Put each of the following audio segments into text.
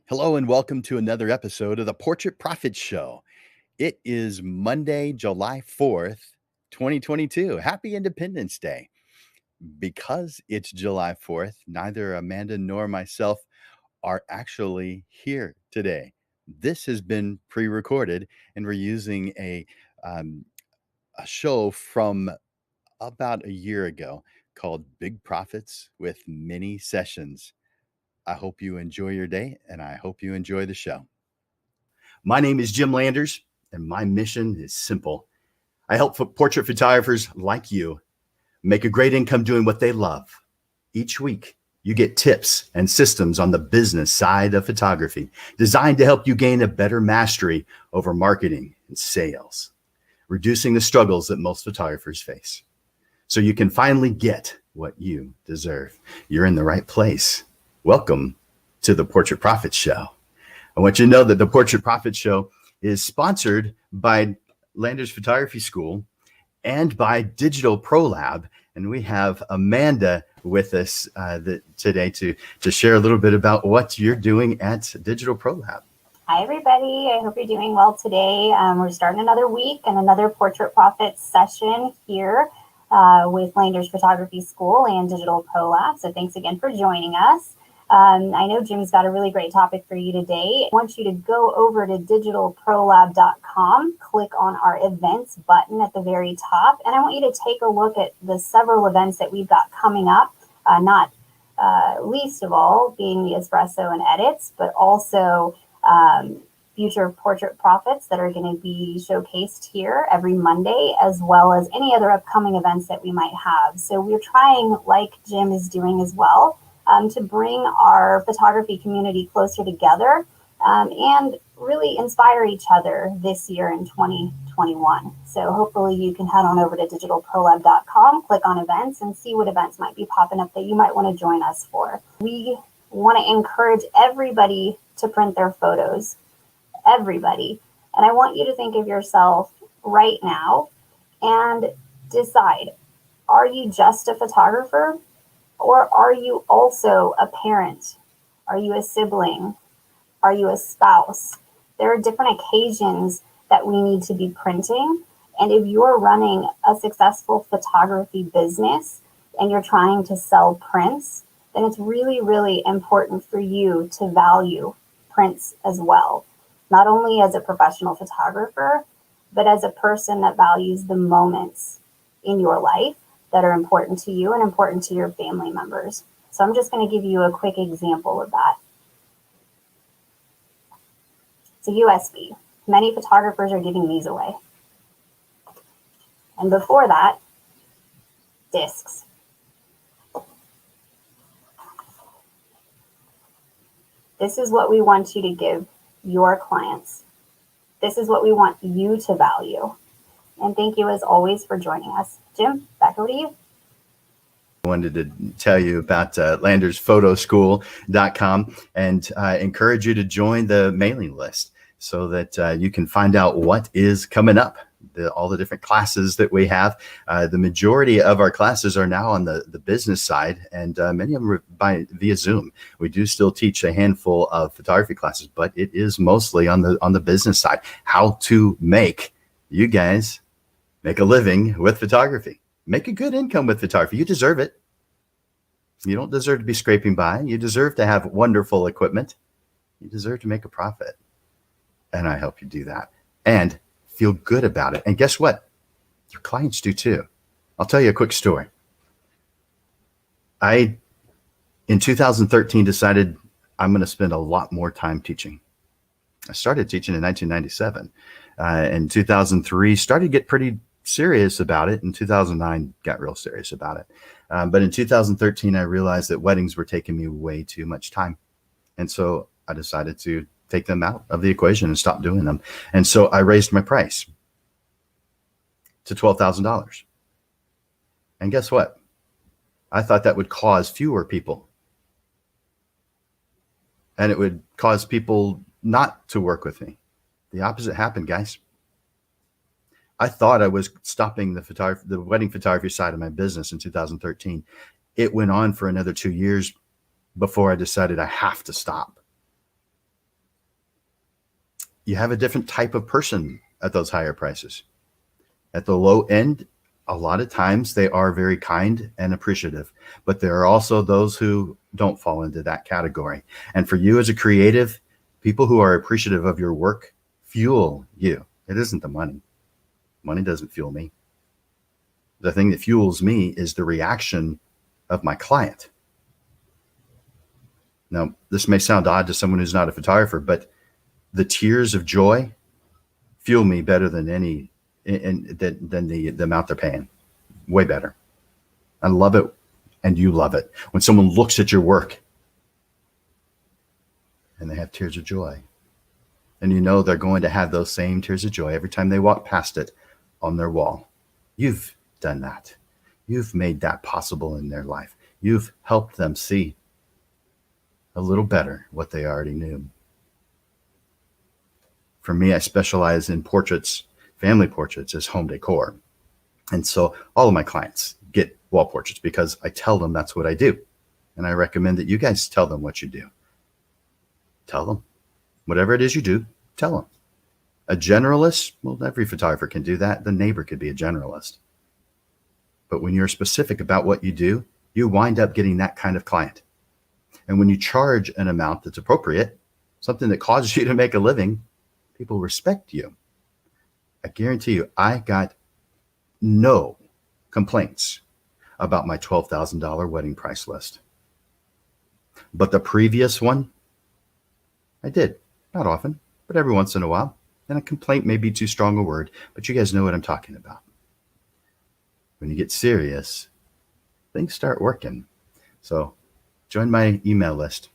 Hello and welcome to another episode of the Portrait Profit Show. It is Monday, July 4th, 2022. Happy Independence Day. Because it's July 4th, neither Amanda nor myself are actually here today. This has been pre-recorded and we're using a show from about a year ago called Big Profits with Mini Sessions. I hope you enjoy your day and I hope you enjoy the show. My name is Jim Landers, and my mission is simple. I help portrait photographers like you make a great income doing what they love. Each week, you get tips and systems on the business side of photography designed to help you gain a better mastery over marketing and sales, reducing the struggles that most photographers face, so you can finally get what you deserve. You're in the right place. Welcome to the Portrait Profit Show. I want you to know that the Portrait Profit Show is sponsored by Landers Photography School and by Digital Pro Lab. And we have Amanda with us today to share a little bit about what you're doing at Digital Pro Lab. Hi, everybody. I hope you're doing well today. We're starting another week and another Portrait Profit session here with Landers Photography School and Digital Pro Lab. So thanks again for joining us. I know Jim's got a really great topic for you today. I want you to go over to digitalprolab.com, click on our events button at the very top, and I want you to take a look at the several events that we've got coming up, not least of all being the Espresso and Edits, but also future Portrait Profits that are going to be showcased here every Monday, as well as any other upcoming events that we might have. So we're trying, like Jim is doing as well, to bring our photography community closer together and really inspire each other this year in 2021. So hopefully you can head on over to digitalprolab.com, click on events, and see what events might be popping up that you might want to join us for. We want to encourage everybody to print their photos, everybody. And I want you to think of yourself right now and decide, are you just a photographer? Or are you also a parent? Are you a sibling? Are you a spouse? There are different occasions that we need to be printing. And if you're running a successful photography business and you're trying to sell prints, then it's really, really important for you to value prints as well. Not only as a professional photographer, but as a person that values the moments in your life that are important to you and important to your family members. So I'm just going to give you a quick example of that. It's a USB. Many photographers are giving these away. And before that, discs. This is what we want you to give your clients. This is what we want you to value. And thank you as always for joining us. Jim, back over to you. I wanted to tell you about landersphotoschool.com and encourage you to join the mailing list so that you can find out what is coming up, all the different classes that we have. The majority of our classes are now on the business side, and many of them are via Zoom. We do still teach a handful of photography classes, but it is mostly on the business side. How to make you guys make a living with photography. Make a good income with photography. You deserve it. You don't deserve to be scraping by. You deserve to have wonderful equipment. You deserve to make a profit. And I help you do that and feel good about it. And guess what? Your clients do too. I'll tell you a quick story. In 2013, decided I'm going to spend a lot more time teaching. I started teaching in 1997. In 2003, started to get pretty serious about it. In 2009, got real serious about it. But in 2013, I realized that weddings were taking me way too much time. And so I decided to take them out of the equation and stop doing them. And so I raised my price to $12,000. And guess what? I thought that would cause fewer people. And it would cause people not to work with me. The opposite happened, guys. I thought I was stopping the wedding photography side of my business in 2013. It went on for another 2 years before I decided I have to stop. You have a different type of person at those higher prices. At the low end, a lot of times they are very kind and appreciative, but there are also those who don't fall into that category. And for you as a creative, people who are appreciative of your work fuel you. It isn't the money. Money doesn't fuel me. The thing that fuels me is the reaction of my client. Now, this may sound odd to someone who's not a photographer, but the tears of joy fuel me better than any than the amount they're paying. Way better. I love it, and you love it. When someone looks at your work and they have tears of joy, and you know they're going to have those same tears of joy every time they walk past it on their wall. You've done that. You've made that possible in their life. You've helped them see a little better what they already knew. For me, I specialize in portraits, family portraits as home decor. And so all of my clients get wall portraits because I tell them that's what I do. And I recommend that you guys tell them what you do. Tell them. Whatever it is you do, tell them. A generalist, well, every photographer can do that. The neighbor could be a generalist. But when you're specific about what you do, you wind up getting that kind of client. And when you charge an amount that's appropriate, something that causes you to make a living, people respect you. I guarantee you, I got no complaints about my $12,000 wedding price list. But the previous one, I did. Not often, but every once in a while. And a complaint may be too strong a word, but you guys know what I'm talking about. When you get serious, things start working. So join my email list.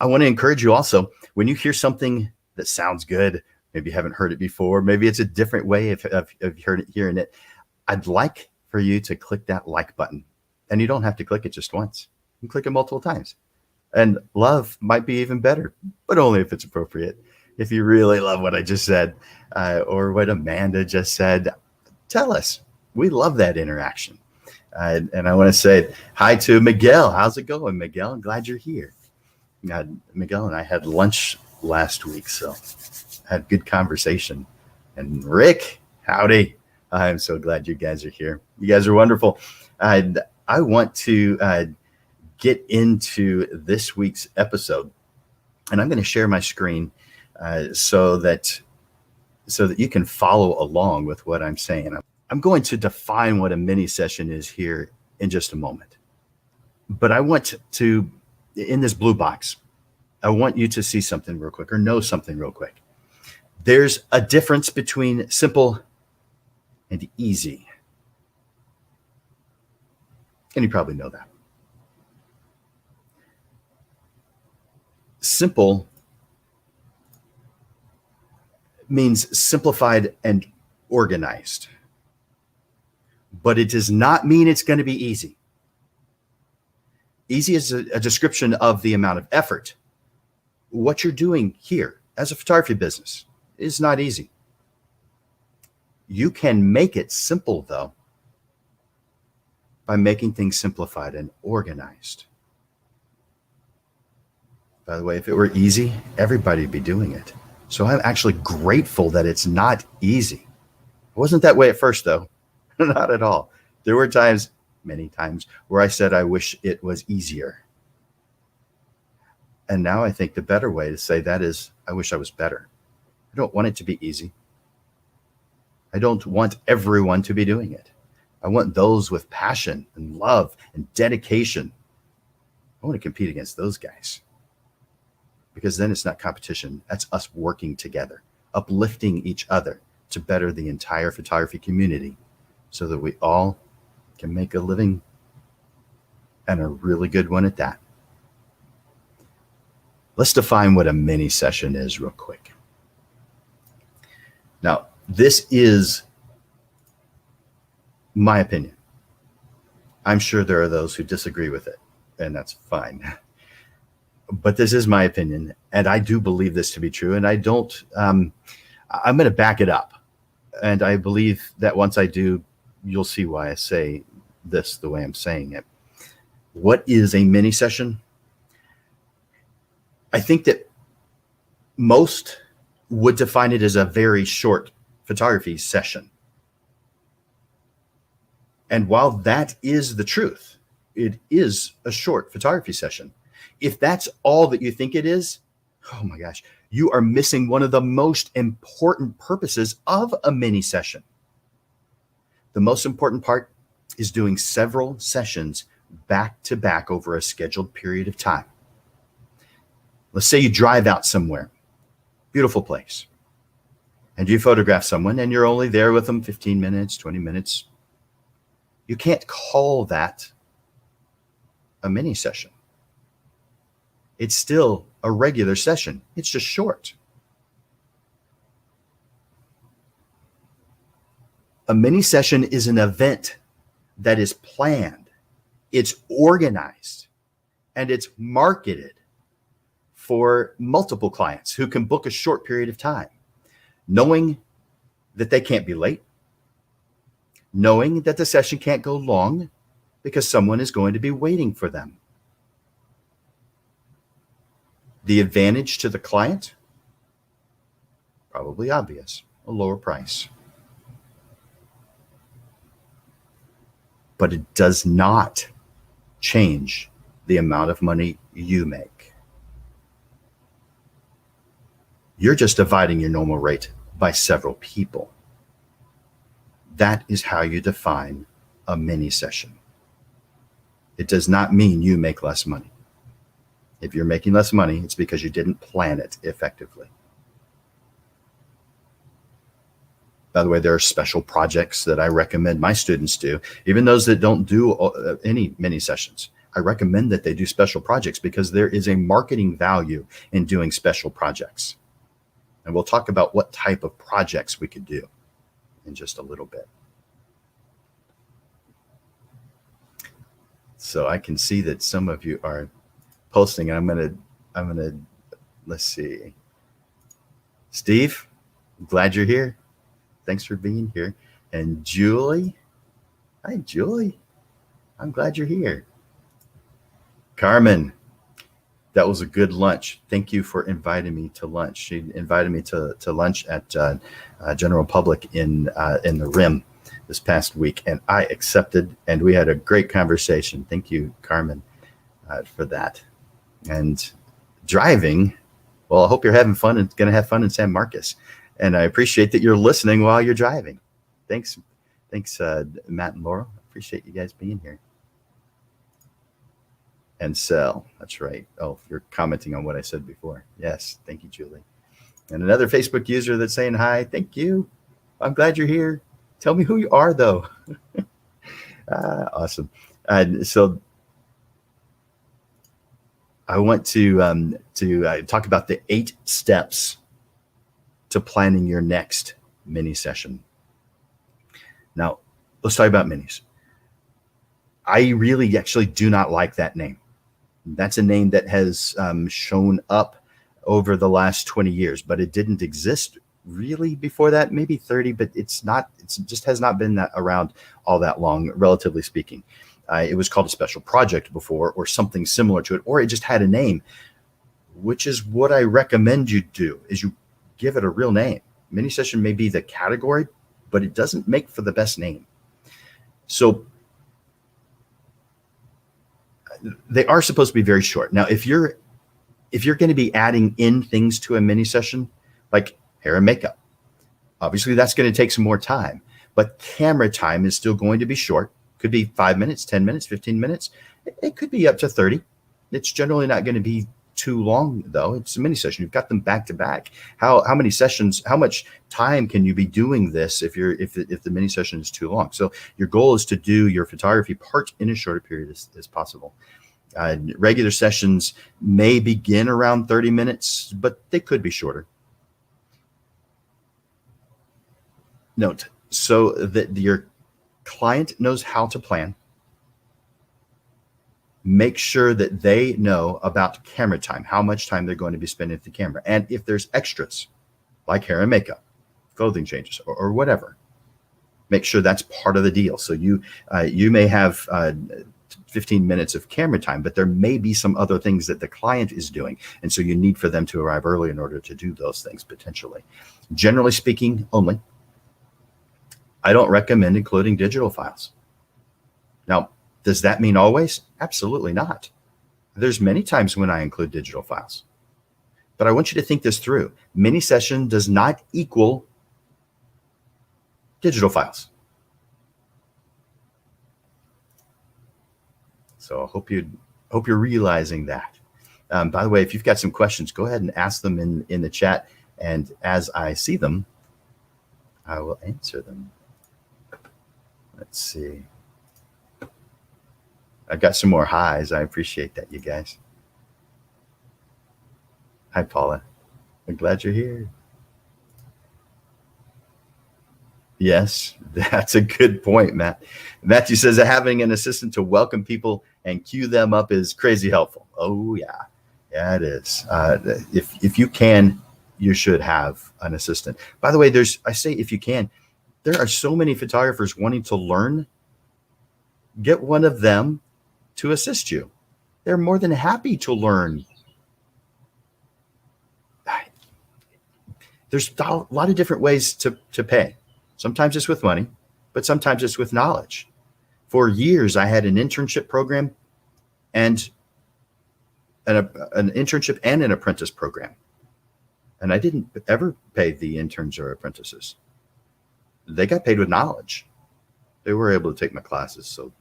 I want to encourage you also, when you hear something that sounds good, maybe you haven't heard it before, maybe it's a different way of hearing it, I'd like for you to click that like button. And you don't have to click it just once. You can click it multiple times. And love might be even better, but only if it's appropriate. If you really love what I just said, or what Amanda just said, tell us. We love that interaction. And I want to say hi to Miguel. How's it going, Miguel? I'm glad you're here. Miguel and I had lunch last week, so had good conversation. And Rick, howdy. I'm so glad you guys are here. You guys are wonderful. I want to get into this week's episode, and I'm going to share my screen so that you can follow along with what I'm saying. I'm going to define what a mini session is here in just a moment. But I want to, in this blue box, I want you to see something real quick or know something real quick. There's a difference between simple and easy. And you probably know that. Simple means simplified and organized. But it does not mean it's going to be easy. Easy is a description of the amount of effort. What you're doing here as a photography business is not easy. You can make it simple, though, by making things simplified and organized. By the way, if it were easy, everybody would be doing it. So I'm actually grateful that it's not easy. It wasn't that way at first, though. Not at all. There were times, many times, where I said I wish it was easier. And now I think the better way to say that is, I wish I was better. I don't want it to be easy. I don't want everyone to be doing it. I want those with passion and love and dedication. I want to compete against those guys. Because then it's not competition. That's us working together, uplifting each other to better the entire photography community so that we all can make a living, and a really good one at that. Let's define what a mini session is real quick. Now, this is my opinion. I'm sure there are those who disagree with it, and that's fine. But this is my opinion, and I do believe this to be true, and I don't, I'm going to back it up. And I believe that once I do, you'll see why I say this the way I'm saying it. What is a mini session? I think that most would define it as a very short photography session. And while that is the truth, it is a short photography session. If that's all that you think it is, oh my gosh, you are missing one of the most important purposes of a mini session. The most important part is doing several sessions back to back over a scheduled period of time. Let's say you drive out somewhere, beautiful place, and you photograph someone and you're only there with them 15 minutes, 20 minutes. You can't call that a mini session. It's still a regular session. It's just short. A mini session is an event that is planned, it's organized, and it's marketed for multiple clients who can book a short period of time, knowing that they can't be late, knowing that the session can't go long because someone is going to be waiting for them. The advantage to the client, probably obvious, a lower price. But it does not change the amount of money you make. You're just dividing your normal rate by several people. That is how you define a mini session. It does not mean you make less money. If you're making less money, it's because you didn't plan it effectively. By the way, there are special projects that I recommend my students do, even those that don't do any mini sessions. I recommend that they do special projects because there is a marketing value in doing special projects. And we'll talk about what type of projects we could do in just a little bit. So I can see that some of you are posting. I'm gonna let's see. Steve, I'm glad you're here. Thanks for being here. And Julie, hi Julie, I'm glad you're here. Carmen, that was a good lunch. Thank you for inviting me to lunch. She invited me to lunch at General Public in the Rim this past week, and I accepted, and we had a great conversation. Thank you, Carmen, for that. And driving, well, I hope you're having fun and going to have fun in San Marcos. And I appreciate that you're listening while you're driving. Thanks, Matt and Laurel. Appreciate you guys being here. And Sel, that's right. Oh, you're commenting on what I said before. Yes, thank you, Julie. And another Facebook user that's saying hi. Thank you. I'm glad you're here. Tell me who you are, though. Awesome. So I want to talk about the 8 steps to planning your next mini session. Now, let's talk about minis. I really actually do not like that name. That's a name that has shown up over the last 20 years, but it didn't exist really before that, maybe 30, but it just has not been that around all that long, relatively speaking. It was called a special project before, or something similar to it, or it just had a name, which is what I recommend you do, is you give it a real name. Mini session may be the category, but it doesn't make for the best name. So they are supposed to be very short. Now, if you're going to be adding in things to a mini session, like hair and makeup, obviously that's going to take some more time, but camera time is still going to be short. Could be 5 minutes, 10 minutes, 15 minutes. It could be up to 30. It's generally not going to be too long, though. It's a mini session. You've got them back to back. How many sessions, how much time can you be doing this if the mini session is too long? So your goal is to do your photography part in as short a period as possible. Regular sessions may begin around 30 minutes, but they could be shorter. Note, so that your client knows how to plan. Make sure that they know about camera time, how much time they're going to be spending with the camera. And if there's extras, like hair and makeup, clothing changes, or whatever, make sure that's part of the deal. So you may have 15 minutes of camera time, but there may be some other things that the client is doing. And so you need for them to arrive early in order to do those things potentially. Generally speaking only, I don't recommend including digital files. Now, does that mean always? Absolutely not. There's many times when I include digital files, but I want you to think this through. Mini session does not equal digital files. So I hope you're realizing that. By the way, if you've got some questions, go ahead and ask them in the chat. And as I see them, I will answer them. Let's see. I've got some more highs. I appreciate that, you guys. Hi, Paula. I'm glad you're here. Yes, that's a good point, Matt. Matthew says that having an assistant to welcome people and cue them up is crazy helpful. Oh, yeah. Yeah, it is. If you can, you should have an assistant. By the way, I say if you can, there are so many photographers wanting to learn. Get one of them to assist you. They're more than happy to learn. There's a lot of different ways to pay. Sometimes it's with money, but sometimes it's with knowledge. For years, I had an internship program and an internship and an apprentice program. And I didn't ever pay the interns or apprentices. They got paid with knowledge. They were able to take my classes, so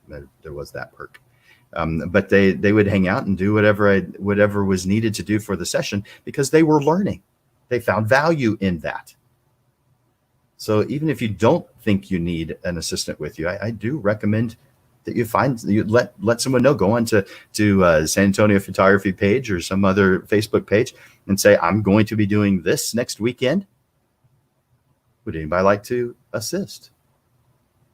there was that perk. But they would hang out and do whatever was needed to do for the session because they were learning. They found value in that. So even if you don't think you need an assistant with you, I do recommend that you let someone know. Go on to San Antonio Photography page or some other Facebook page and say, I'm going to be doing this next weekend. Would anybody like to assist?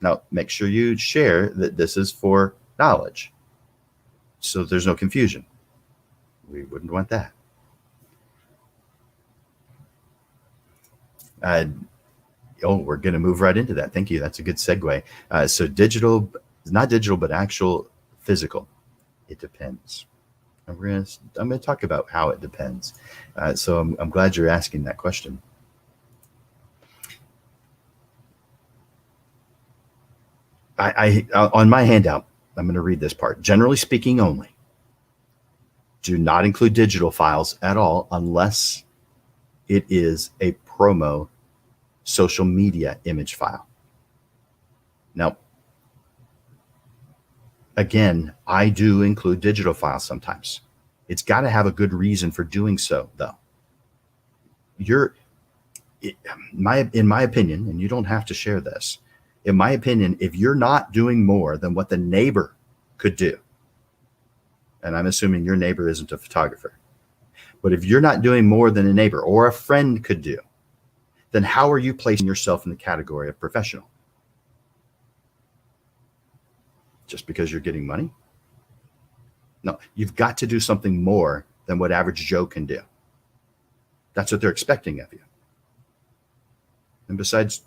Now, make sure you share that this is for knowledge, so there's no confusion. We wouldn't want that. We're going to move right into that. Thank you. That's a good segue. So digital, not digital, but actual physical. It depends. I'm going to talk about how it depends. So I'm glad you're asking that question. I on my handout, I'm going to read this part. Generally speaking only, do not include digital files at all unless it is a promo social media image file. Now, again, I do include digital files sometimes. It's got to have a good reason for doing so, though. In my opinion, and you don't have to share this, in my opinion, if you're not doing more than what the neighbor could do, and I'm assuming your neighbor isn't a photographer, but if you're not doing more than a neighbor or a friend could do, then how are you placing yourself in the category of professional? Just because you're getting money? No, you've got to do something more than what average Joe can do. That's what they're expecting of you. And besides,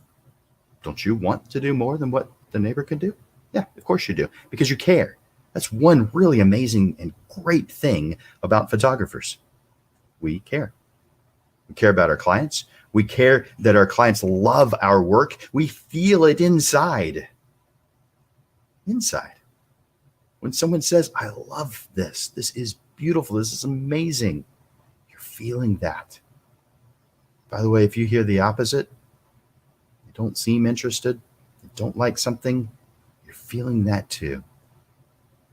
don't you want to do more than what the neighbor can do? Yeah, of course you do, because you care. That's one really amazing and great thing about photographers. We care. We care about our clients. We care that our clients love our work. We feel it inside. Inside. When someone says, I love this, this is beautiful, this is amazing, you're feeling that. By the way, if you hear the opposite, you don't seem interested, you don't like something, you're feeling that too.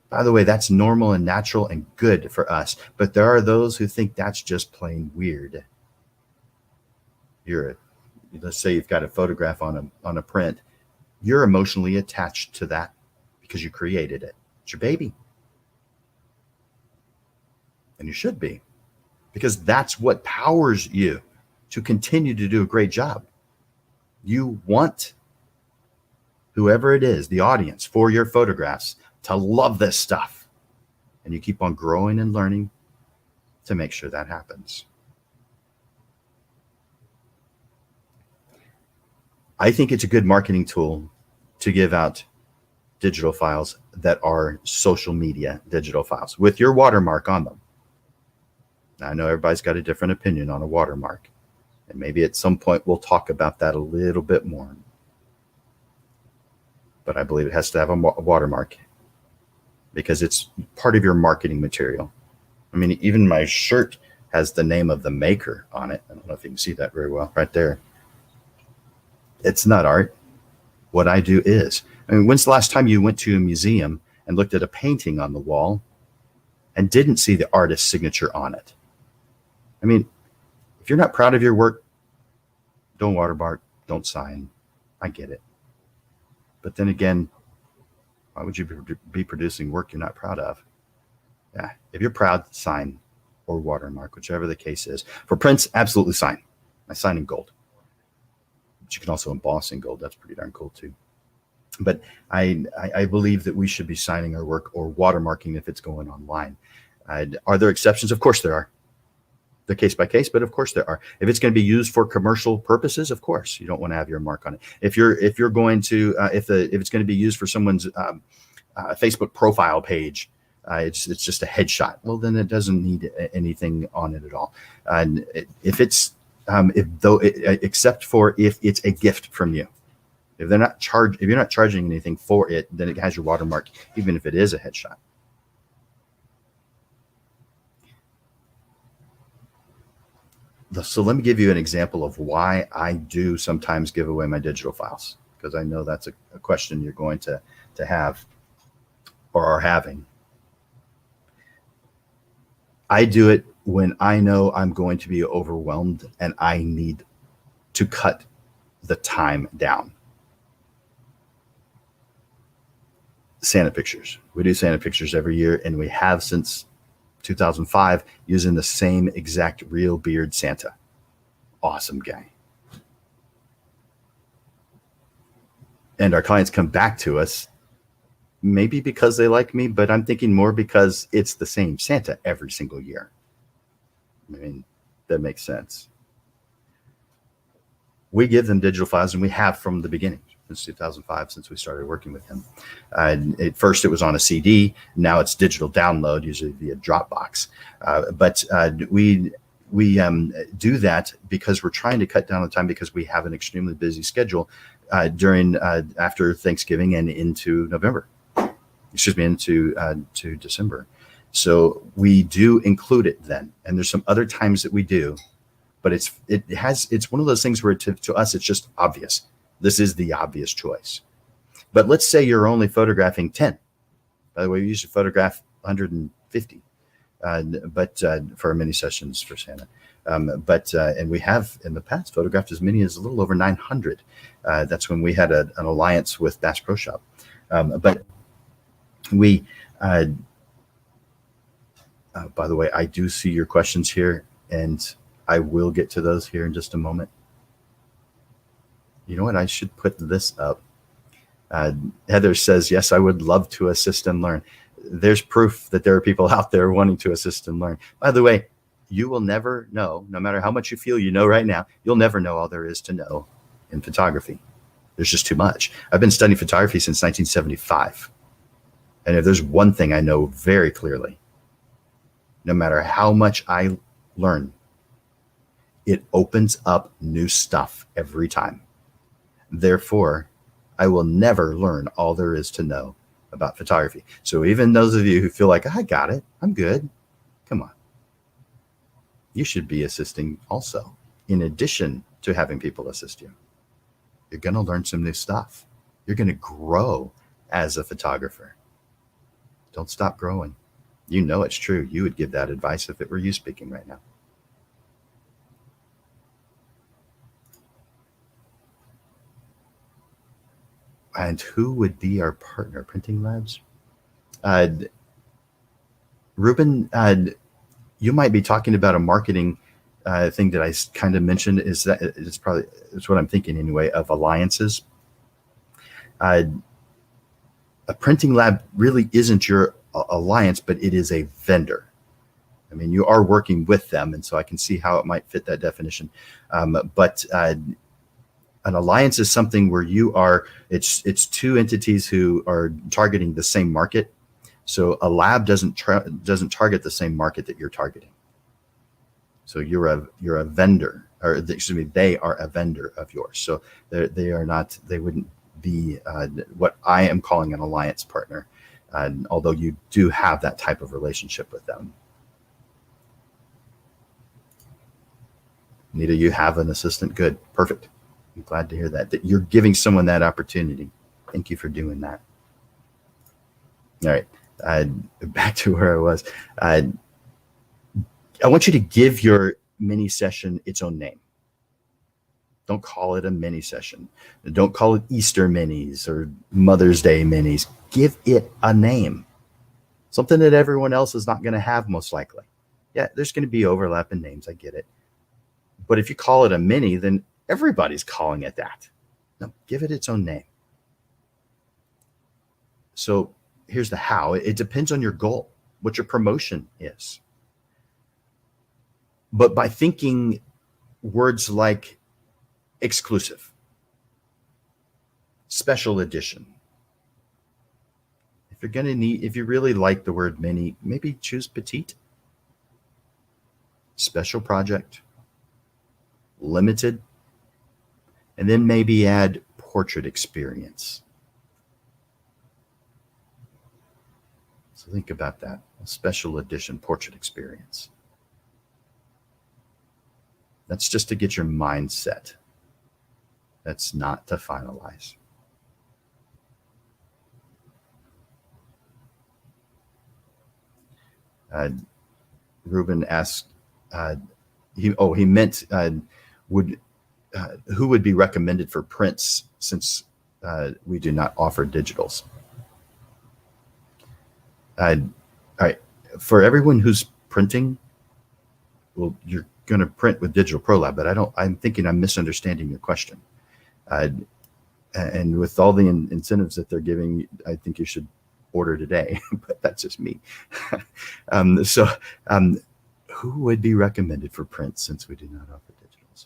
By the way, that's normal and natural and good for us, but there are those who think that's just plain weird. Let's say you've got a photograph on a print, you're emotionally attached to that because you created it. It's your baby. And you should be, because that's what powers you to continue to do a great job. You want whoever it is, the audience for your photographs, to love this stuff. And you keep on growing and learning to make sure that happens. I think it's a good marketing tool to give out digital files that are social media digital files with your watermark on them. Now, I know everybody's got a different opinion on a watermark, and maybe at some point we'll talk about that a little bit more. But I believe it has to have a watermark because it's part of your marketing material. I mean, even my shirt has the name of the maker on it. I don't know if you can see that very well right there. It's not art. What I do is, I mean, when's the last time you went to a museum and looked at a painting on the wall and didn't see the artist's signature on it? I mean, if you're not proud of your work, don't watermark, don't sign. I get it. But then again, why would you be producing work you're not proud of? Yeah, if you're proud, sign or watermark, whichever the case is. For prints, absolutely sign. I sign in gold. But you can also emboss in gold. That's pretty darn cool too. But I believe that we should be signing our work or watermarking if it's going online. Are there exceptions? Of course there are. They're case by case, but of course there are. If it's going to be used for commercial purposes, of course you don't want to have your mark on it. If you're going to if it's going to be used for someone's Facebook profile page, it's just a headshot. Well, then it doesn't need anything on it at all. And if it's except for if it's a gift from you, if you're not charging anything for it, then it has your watermark, even if it is a headshot. So let me give you an example of why I do sometimes give away my digital files, because I know that's a question you're going to have or are having. I do it when I know I'm going to be overwhelmed and I need to cut the time down. Santa pictures. We do Santa pictures every year, and we have since 2005 using the same exact real beard Santa. Awesome guy. And our clients come back to us, maybe because they like me, but I'm thinking more because it's the same Santa every single year. I mean, that makes sense. We give them digital files, and we have from the beginning, since 2005, since we started working with him. At first, it was on a CD. Now it's digital download, usually via Dropbox. But we do that because we're trying to cut down the time, because we have an extremely busy schedule during after Thanksgiving and into November. To December. So we do include it then, and there's some other times that we do, but it's one of those things where to us it's just obvious. This is the obvious choice. But let's say you're only photographing 10. By the way, we usually photograph 150, but for mini sessions for Santa. And we have in the past photographed as many as a little over 900. That's when we had an alliance with Bass Pro Shop. But we, by the way, I do see your questions here, and I will get to those here in just a moment. You know what? I should put this up. Heather says, yes, I would love to assist and learn. There's proof that there are people out there wanting to assist and learn. By the way, you will never know, no matter how much you feel you know right now, you'll never know all there is to know in photography. There's just too much. I've been studying photography since 1975. And if there's one thing I know very clearly, no matter how much I learn, it opens up new stuff every time. Therefore, I will never learn all there is to know about photography. So even those of you who feel like, I got it, I'm good, come on. You should be assisting also, in addition to having people assist you. You're going to learn some new stuff. You're going to grow as a photographer. Don't stop growing. You know it's true. You would give that advice if it were you speaking right now. And who would be our partner? Printing Labs? Ruben, you might be talking about a marketing thing that I kind of mentioned. It's what I'm thinking anyway, of alliances. A printing lab really isn't your alliance, but it is a vendor. I mean, you are working with them, and so I can see how it might fit that definition. But An alliance is something where it's two entities who are targeting the same market. So a lab doesn't target the same market that you're targeting. So you're a vendor, or excuse me, they are a vendor of yours. So they wouldn't be what I am calling an alliance partner, although you do have that type of relationship with them. Nita, you have an assistant. Good, perfect. I'm glad to hear that you're giving someone that opportunity. Thank you for doing that. All right, back to where I was. I want you to give your mini session its own name. Don't call it a mini session. Don't call it Easter minis or Mother's Day minis. Give it a name. Something that everyone else is not going to have, most likely. Yeah, there's going to be overlap in names. I get it. But if you call it a mini, then everybody's calling it that. No, give it its own name. So here's the how. It depends on your goal, what your promotion is. But by thinking words like exclusive, special edition, if you really like the word mini, maybe choose petite, special project, limited, and then maybe add portrait experience. So think about that, a special edition portrait experience. That's just to get your mind set. That's not to finalize. Ruben asked, he meant who would be recommended for prints, since we do not offer digitals. All right, for everyone who's printing, well, you're going to print with Digital ProLab, but I'm thinking I'm misunderstanding your question. And with all the incentives that they're giving, I think you should order today, but that's just me. Who would be recommended for print, since we do not offer digitals?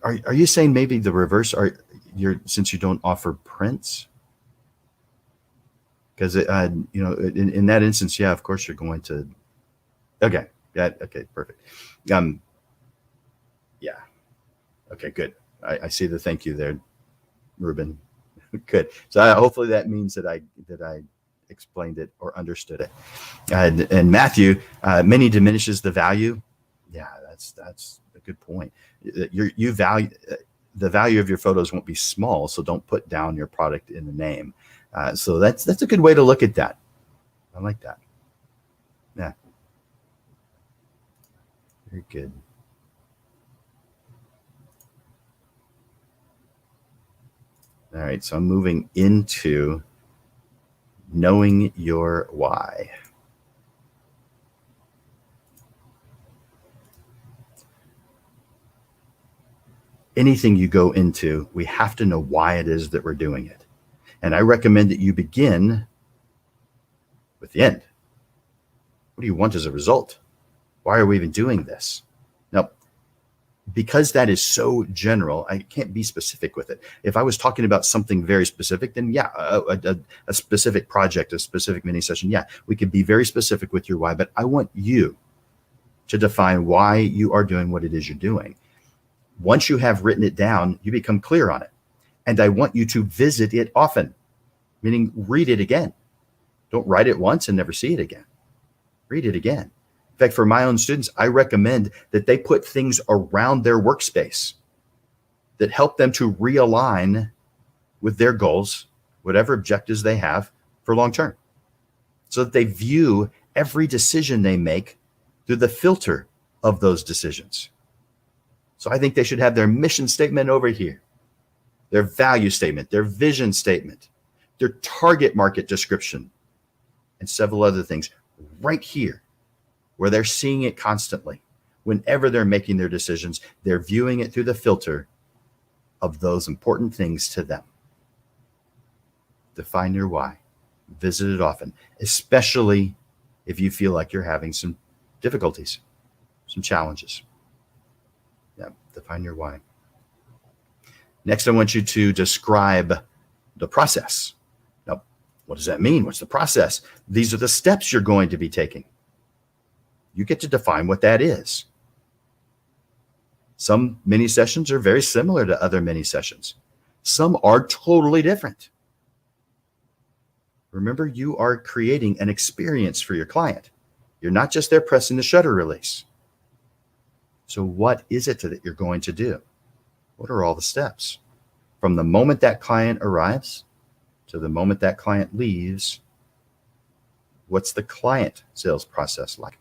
Are you saying maybe the reverse? Since you don't offer prints? Because in that instance, yeah, of course you're going to. Okay, yeah, okay, perfect. Yeah, okay, good. I see the thank you there, Ruben. Good. So hopefully that means that I explained it or understood it. And Matthew, many diminishes the value. Yeah, that's a good point. You value the value of your photos won't be small, so don't put down your product in the name. So that's a good way to look at that. I like that. Yeah. Very good. All right, so I'm moving into knowing your why. Anything you go into, we have to know why it is that we're doing it. And I recommend that you begin with the end. What do you want as a result? Why are we even doing this? Now, because that is so general, I can't be specific with it. If I was talking about something very specific, then yeah, a specific project, a specific mini session, yeah, we could be very specific with your why, but I want you to define why you are doing what it is you're doing. Once you have written it down, you become clear on it. And I want you to visit it often, meaning read it again. Don't write it once and never see it again. Read it again. In fact, for my own students, I recommend that they put things around their workspace that help them to realign with their goals, whatever objectives they have for long term, so that they view every decision they make through the filter of those decisions. So I think they should have their mission statement over here, their value statement, their vision statement, their target market description, and several other things right here, where they're seeing it constantly. Whenever they're making their decisions, they're viewing it through the filter of those important things to them. Define your why. Visit it often, especially if you feel like you're having some difficulties, some challenges. Define your why. Next, I want you to describe the process. Now, what does that mean? What's the process? These are the steps you're going to be taking. You get to define what that is. Some mini sessions are very similar to other mini sessions. Some are totally different. Remember, you are creating an experience for your client. You're not just there pressing the shutter release. So what is it that you're going to do? What are all the steps? From the moment that client arrives to the moment that client leaves, what's the client sales process like?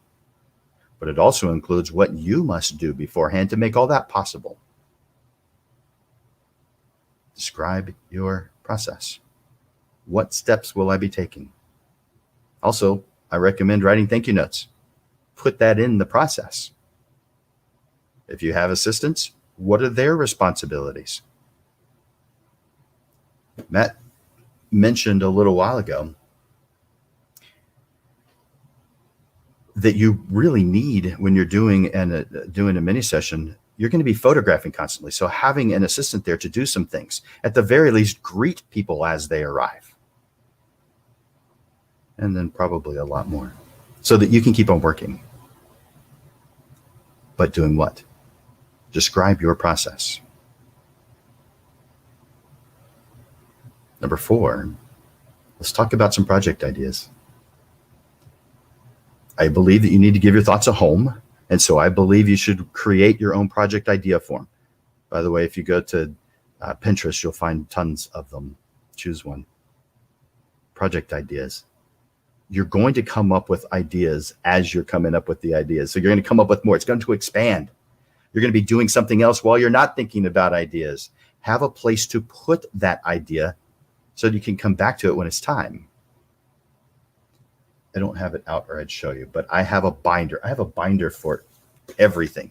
But it also includes what you must do beforehand to make all that possible. Describe your process. What steps will I be taking? Also, I recommend writing thank you notes. Put that in the process. If you have assistants, what are their responsibilities? Matt mentioned a little while ago that you really need, when you're doing a mini session, you're going to be photographing constantly. So having an assistant there to do some things, at the very least, greet people as they arrive. And then probably a lot more, so that you can keep on working. But doing what? Describe your process. Number 4, let's talk about some project ideas. I believe that you need to give your thoughts a home. And so I believe you should create your own project idea form. By the way, if you go to Pinterest, you'll find tons of them. Choose one. Project ideas. You're going to come up with ideas as you're coming up with the ideas. So you're going to come up with more. It's going to expand. You're going to be doing something else while you're not thinking about ideas. Have a place to put that idea so that you can come back to it when it's time. I don't have it out, or I'd show you, but I have a binder. I have a binder for everything.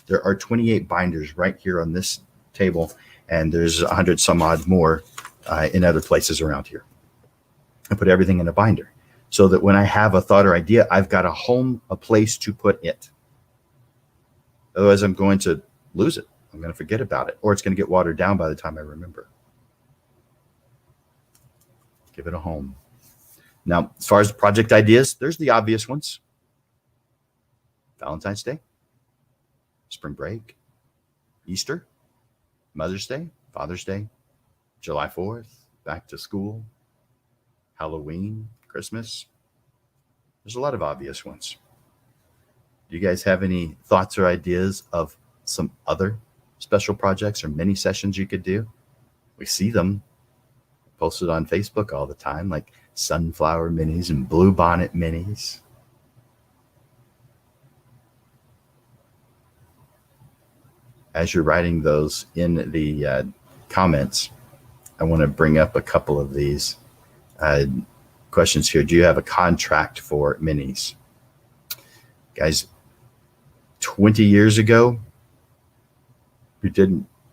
There are 28 binders right here on this table, and there's 100 some odd more in other places around here. I put everything in a binder so that when I have a thought or idea, I've got a home, a place to put it. Otherwise, I'm going to lose it. I'm going to forget about it, or it's going to get watered down by the time I remember. Give it a home. Now, as far as project ideas, there's the obvious ones. Valentine's Day, spring break, Easter, Mother's Day, Father's Day, July 4th, back to school, Halloween, Christmas. There's a lot of obvious ones. Do you guys have any thoughts or ideas of some other special projects or mini sessions you could do? We see them posted on Facebook all the time, like sunflower minis and bluebonnet minis. As you're writing those in the comments, I want to bring up a couple of these questions here. Do you have a contract for minis? Guys, 20 years ago,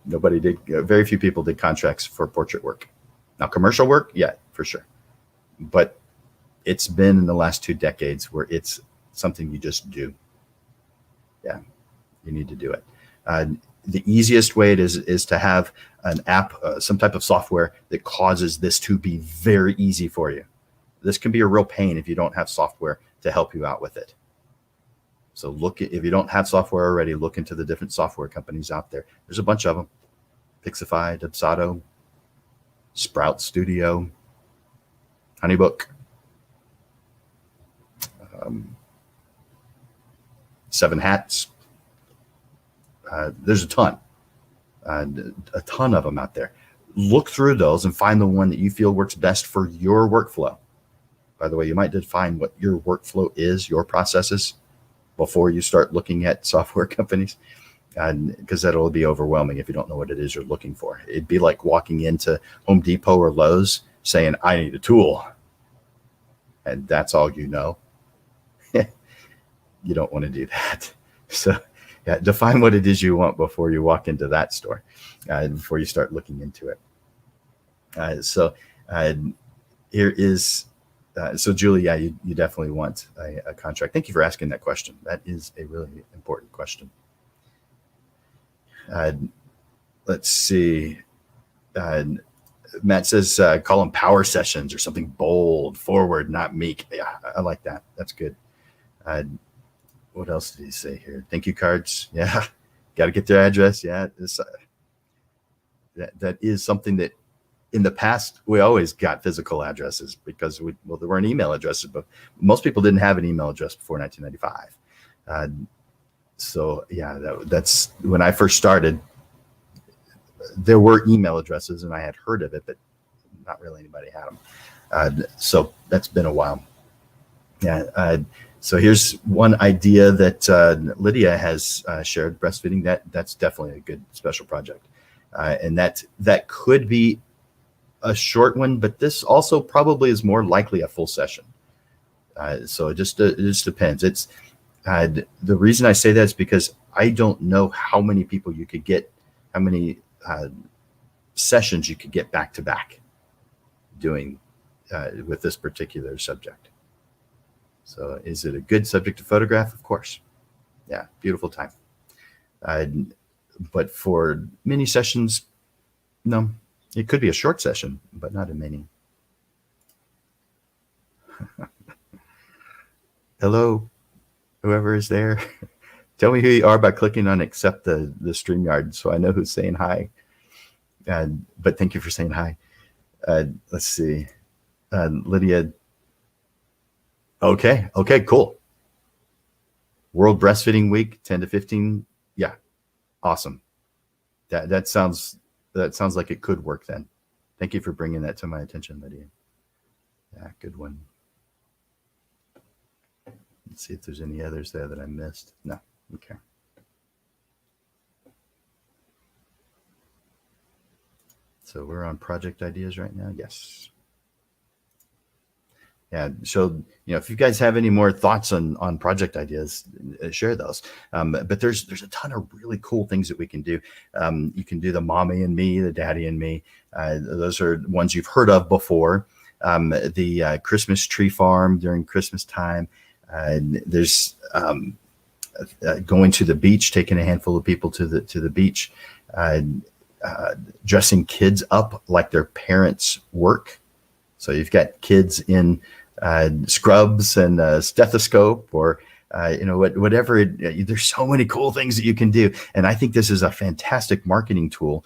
nobody did, very few people did contracts for portrait work. Now, commercial work, yeah, for sure. But it's been in the last 2 decades where it's something you just do. Yeah, you need to do it. The easiest way is to have an app, some type of software that causes this to be very easy for you. This can be a real pain if you don't have software to help you out with it. So if you don't have software already, look into the different software companies out there. There's a bunch of them. Pixify, Dubsado, Sprout Studio, HoneyBook, 7 Hats. There's a ton of them out there. Look through those and find the one that you feel works best for your workflow. By the way, you might define what your workflow is, your processes, before you start looking at software companies, because that'll be overwhelming if you don't know what it is you're looking for. It'd be like walking into Home Depot or Lowe's saying, I need a tool. And that's all you know. You don't want to do that. So yeah, define what it is you want before you walk into that store, before you start looking into it. Here is, so Julie, yeah, you definitely want a contract. Thank you for asking that question. That is a really important question. Let's see. Matt says call them power sessions or something bold, forward, not meek. Yeah, I like that. That's good. What else did he say here? Thank you cards. Yeah, got to get their address. Yeah, that is something that in the past we always got physical addresses because there weren't email addresses, but most people didn't have an email address before 1995. So yeah, that's when I first started. There were email addresses, and I had heard of it, but not really anybody had them. So that's been a while. Yeah. So here's one idea that Lydia has shared: breastfeeding. That's definitely a good special project, and that could be a short one, but this also probably is more likely a full session. So it just depends. It's the reason I say that is because I don't know how many people you could get, how many sessions you could get back to back doing with this particular subject. So is it a good subject to photograph? Of course. Yeah, beautiful time. But for mini sessions, no. It could be a short session, but not a mini. Hello, whoever is there. Tell me who you are by clicking on accept the StreamYard so I know who's saying hi. But thank you for saying hi. Let's see. Lydia. Okay, cool. World Breastfeeding Week, 10 to 15. Yeah, awesome. That sounds like it could work then. Thank you for bringing that to my attention, Lydia. Yeah, good one. Let's see if there's any others there that I missed. No. Okay. So we're on project ideas right now. Yes. Yeah. So, if you guys have any more thoughts on project ideas, share those. But there's a ton of really cool things that we can do. You can do the mommy and me, the daddy and me. Those are ones you've heard of before. The Christmas tree farm during Christmas time. There's going to the beach, taking a handful of people to the beach, dressing kids up like their parents work. So you've got kids in scrubs and a stethoscope or whatever. There's so many cool things that you can do. And I think this is a fantastic marketing tool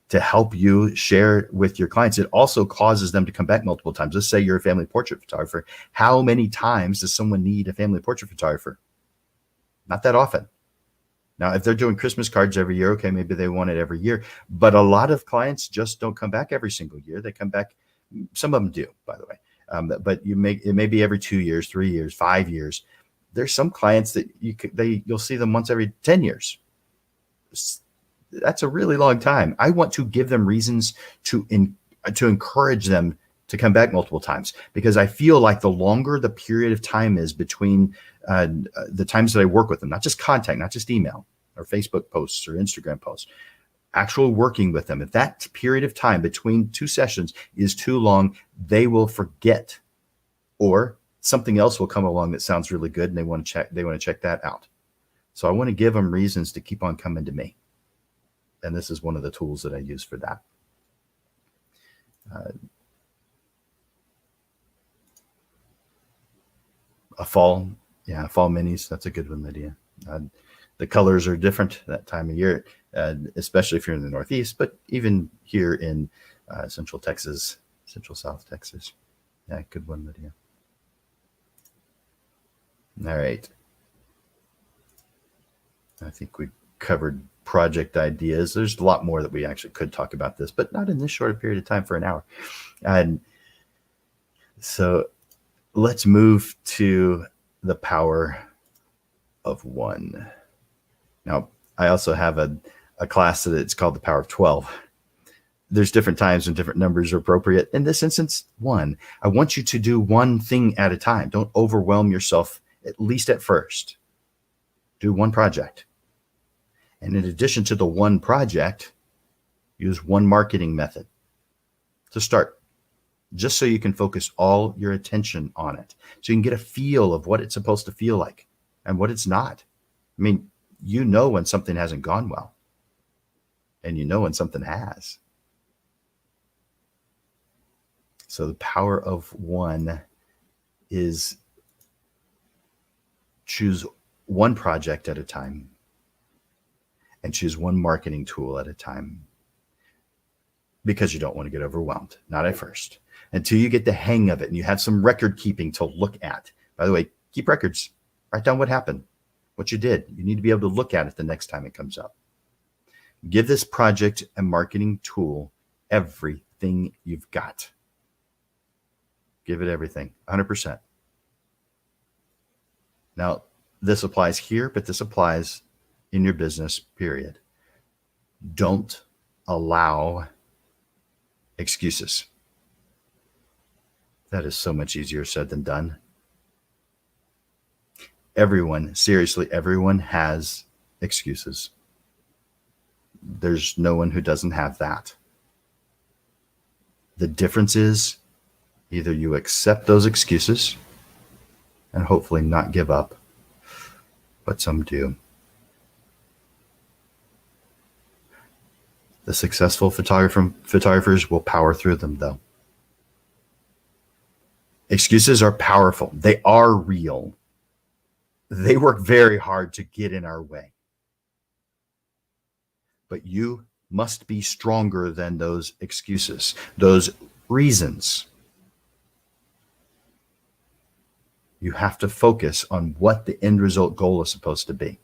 to help you share with your clients. It also causes them to come back multiple times. Let's say you're a family portrait photographer. How many times does someone need a family portrait photographer? Not that often. Now, if they're doing Christmas cards every year, okay, maybe they want it every year. But a lot of clients just don't come back every single year. They come back. Some of them do, by the way. But it may be every 2 years, 3 years, 5 years. There's some clients that you'll see them once every 10 years. That's a really long time. I want to give them reasons to encourage them to come back multiple times, because I feel like the longer the period of time is between the times that I work with them, not just contact, not just email or Facebook posts or Instagram posts, actual working with them. If that period of time between two sessions is too long, they will forget, or something else will come along that sounds really good and they want to check that out. So I want to give them reasons to keep on coming to me. And this is one of the tools that I use for that. Fall minis. That's a good one, Lydia. The colors are different that time of year, especially if you're in the Northeast, but even here in Central South Texas. Yeah, good one, Lydia. All right. I think we covered project ideas. There's a lot more that we actually could talk about this, but not in this short period of time for an hour. And so let's move to the power of one. Now, I also have a class that it's called the Power of 12. There's different times and different numbers are appropriate. In this instance, one. I want you to do one thing at a time. Don't overwhelm yourself, at least at first. Do one project. And in addition to the one project, use one marketing method to start, just so you can focus all your attention on it. So you can get a feel of what it's supposed to feel like and what it's not. I mean, when something hasn't gone well. and you know when something has. So the power of one is choose one project at a time and choose one marketing tool at a time, because you don't want to get overwhelmed, not at first, until you get the hang of it and you have some record keeping to look at. By the way, keep records, write down what happened, what you did. You need to be able to look at it the next time it comes up. Give this project a marketing tool everything you've got. Give it everything, 100%. Now, this applies here, but this applies in your business, period. Don't allow excuses. That is so much easier said than done. Everyone, seriously, everyone has excuses. There's no one who doesn't have that. The difference is either you accept those excuses and hopefully not give up, but some do. The successful photographers will power through them, though. Excuses are powerful. They are real. They work very hard to get in our way. But you must be stronger than those excuses, those reasons. You have to focus on what the end result goal is supposed to be,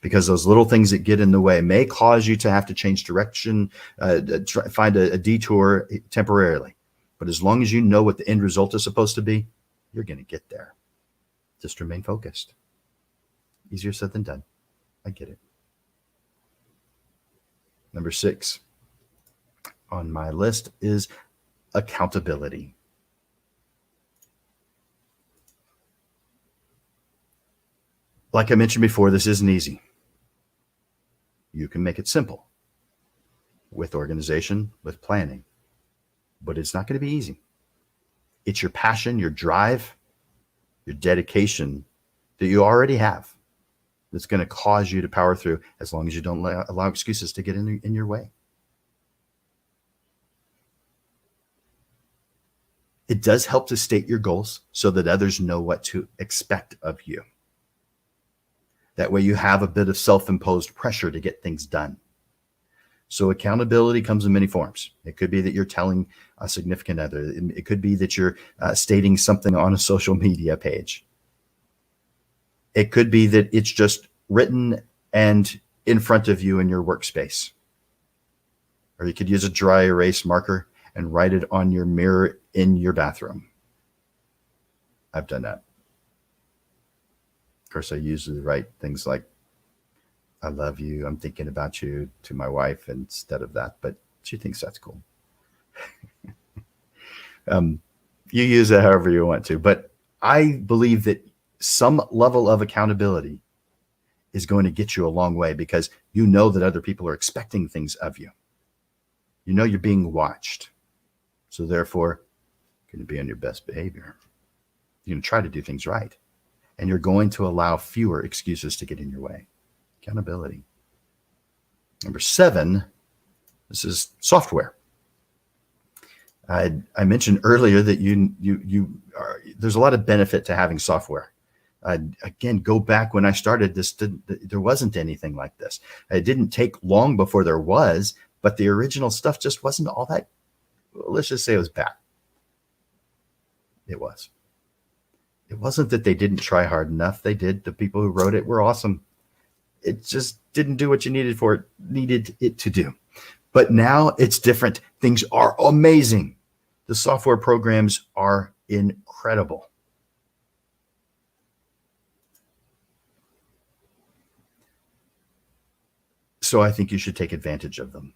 because those little things that get in the way may cause you to have to change direction, find a detour temporarily. But as long as you know what the end result is supposed to be, you're going to get there. Just remain focused. Easier said than done. I get it. Number 6 on my list is accountability. Like I mentioned before, this isn't easy. You can make it simple with organization, with planning, but it's not going to be easy. It's your passion, your drive, your dedication that you already have that's going to cause you to power through, as long as you don't allow excuses to get in your way. It does help to state your goals so that others know what to expect of you. That way you have a bit of self-imposed pressure to get things done. So accountability comes in many forms. It could be that you're telling a significant other. It could be that you're stating something on a social media page. It could be that it's just written and in front of you in your workspace. Or you could use a dry erase marker and write it on your mirror in your bathroom. I've done that. Of course, I usually write things like, I love you, I'm thinking about you, to my wife instead of that, but she thinks that's cool. You use it however you want to, but I believe that some level of accountability is going to get you a long way, because you know that other people are expecting things of you. You know you're being watched. So therefore, you're going to be on your best behavior. You're going to try to do things right. And you're going to allow fewer excuses to get in your way. Accountability. Number 7, this is software. I mentioned earlier that there's a lot of benefit to having software. Again, go back when I started this, there wasn't anything like this. It didn't take long before there was, but the original stuff just wasn't all that, let's just say it was bad. It was. It wasn't that they didn't try hard enough. They did. The people who wrote it were awesome. It just didn't do what you needed it to do. But now it's different. Things are amazing. The software programs are incredible. So I think you should take advantage of them.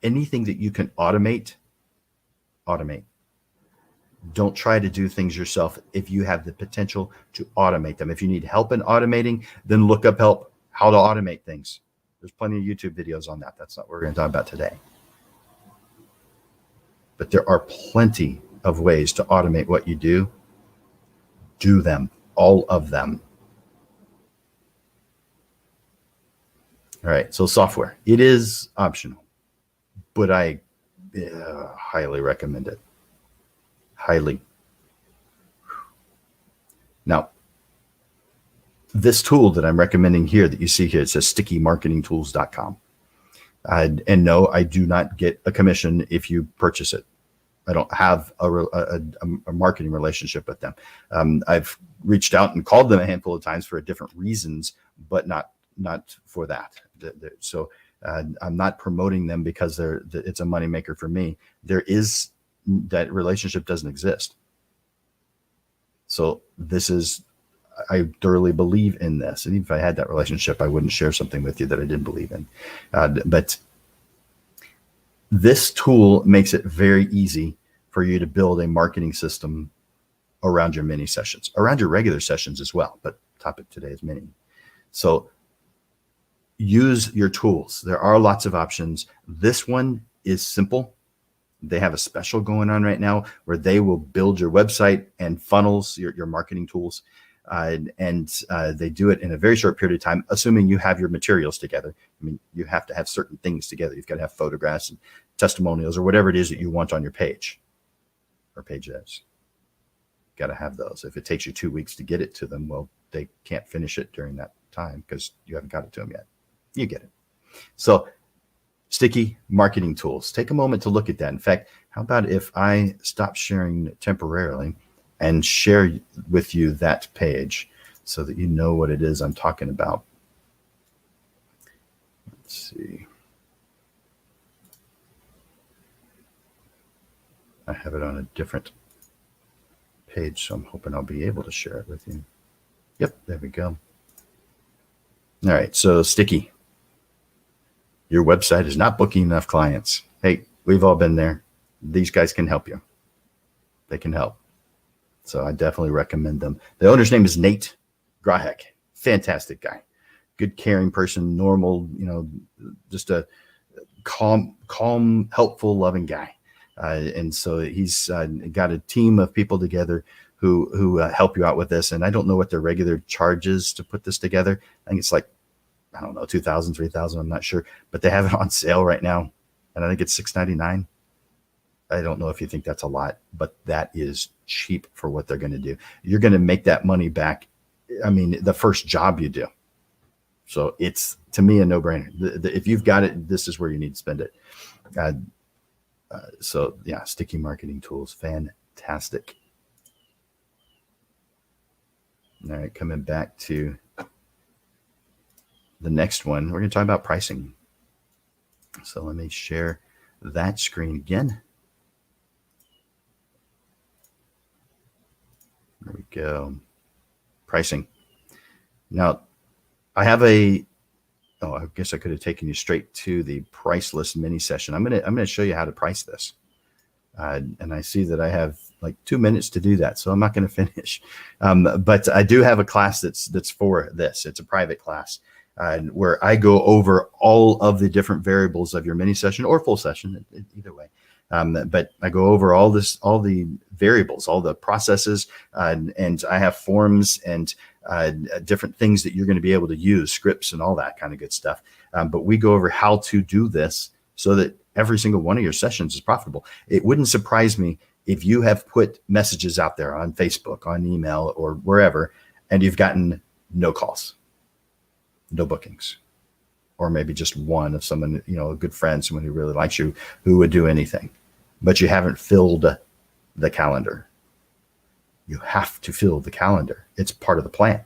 Anything that you can automate, automate. Don't try to do things yourself if you have the potential to automate them. If you need help in automating, then look up how to automate things. There's plenty of YouTube videos on that. That's not what we're going to talk about today. But there are plenty of ways to automate what you do. Do them, all of them. All right. So software, it is optional, but I highly recommend it. Highly. Now, this tool that I'm recommending here that you see here, it says stickymarketingtools.com. And no, I do not get a commission if you purchase it. I don't have a marketing relationship with them. I've reached out and called them a handful of times for different reasons, but not for that. So I'm not promoting them because it's a moneymaker for me. That relationship doesn't exist. So I thoroughly believe in this. And even if I had that relationship, I wouldn't share something with you that I didn't believe in. But this tool makes it very easy for you to build a marketing system around your mini sessions, around your regular sessions as well. But topic today is mini. So use your tools. There are lots of options. This one is simple. They have a special going on right now where they will build your website and funnels your marketing tools. They do it in a very short period of time, assuming you have your materials together. I mean, you have to have certain things together. You've got to have photographs and testimonials or whatever it is that you want on your page or pages. Got to have those. If it takes you 2 weeks to get it to them, well, they can't finish it during that time because you haven't got it to them yet. You get it. So Sticky Marketing Tools. Take a moment to look at that. In fact, how about if I stop sharing temporarily and share with you that page so that you know what it is I'm talking about. Let's see. I have it on a different page, so I'm hoping I'll be able to share it with you. Yep, there we go. All right, so Sticky. Your website is not booking enough clients. Hey, we've all been there. These guys can help you. They can help. So I definitely recommend them. The owner's name is Nate Grahek. Fantastic guy. Good, caring person, normal, just a calm, helpful, loving guy. And so he's got a team of people together who help you out with this. And I don't know what their regular charge is to put this together. I think it's like, I don't know, $2,000, $3,000. I'm not sure, but they have it on sale right now. And I think it's $6.99. I don't know if you think that's a lot, but that is cheap for what they're going to do. You're going to make that money back. I mean, the first job you do. So it's, to me, a no-brainer. If you've got it, this is where you need to spend it. So yeah, Sticky Marketing Tools, fantastic. All right, coming back to the next one, we're going to talk about pricing. So let me share that screen again. There we go. Pricing. Now, I have I guess I could have taken you straight to the price list mini session. I'm gonna show you how to price this. And I see that I have like 2 minutes to do that, so I'm not going to finish. But I do have a class that's for this. It's a private class where I go over all of the different variables of your mini session or full session, either way. But I go over all the variables, all the processes, and I have forms and different things that you're going to be able to use, scripts and all that kind of good stuff. But we go over how to do this so that every single one of your sessions is profitable. It wouldn't surprise me if you have put messages out there on Facebook, on email, or wherever, and you've gotten no calls, no bookings, or maybe just one of someone, a good friend, someone who really likes you, who would do anything, but you haven't filled the calendar. You have to fill the calendar. It's part of the plan.